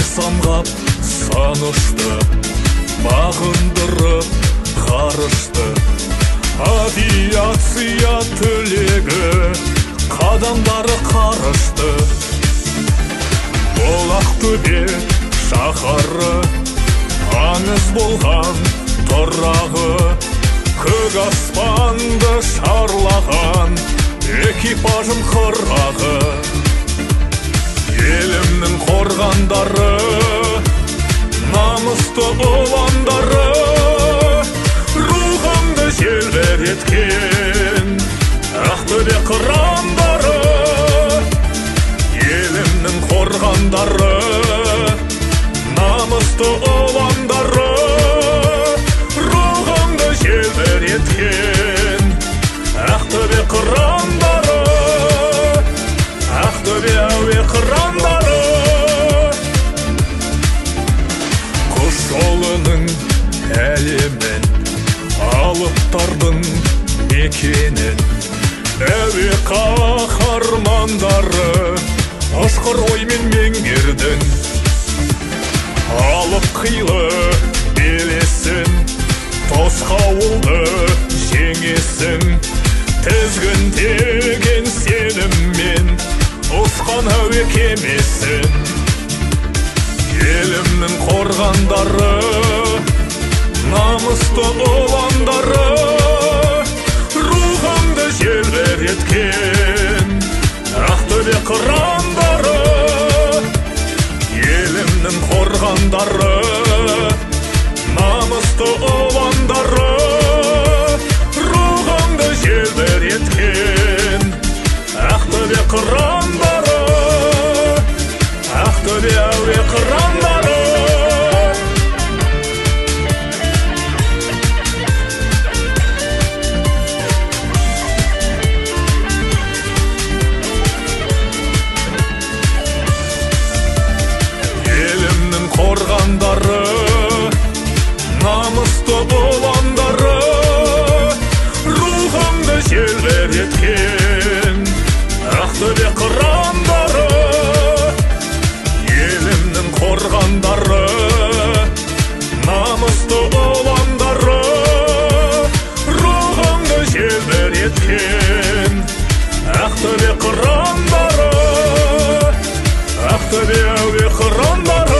самғап сан ұшты, бағындырып ғарышты. Авиация түлегі қадамдары қарышты. Бұл Ақтөбе шаһары аңыз болған тұрағы, көк аспанды шарлаған экипажым қырағы. Елімнің қорғандары, намысты ұландары, рухымды желбіреткен Ақтөбе қырандары. Елімнің қорғандары, намысты ұландары, рухымды желбіреткен Ақтөбе қырандары. Ақтөбе әуе қырандары. Құс жолының әлемін, алыптардың мекенін, әуе қаһармандары ұшқыр оймен меңгердің. Алып қилы белесін, тосқауылды жеңесің, тізгіндеген сеніммен ұшқан әуе кемесін. Елімнің қорғандары, намысты ұландары, рухымды желбіреткен Ақтөбе қырандары. Елімнің қорғандары, намысты ұландары, рухымды желбіреткен Ақтөбе қырандары. Ақтөбе әуе қырандары. Елімнің қорғандары, намысты ұландары, рухымды желбіреткен Ақтөбе қырандары. Елімнің қорғандары, намысты ұландары, рухымды желбіреткен Ақтөбе қырандары. Ақтөбе әуе қырандары.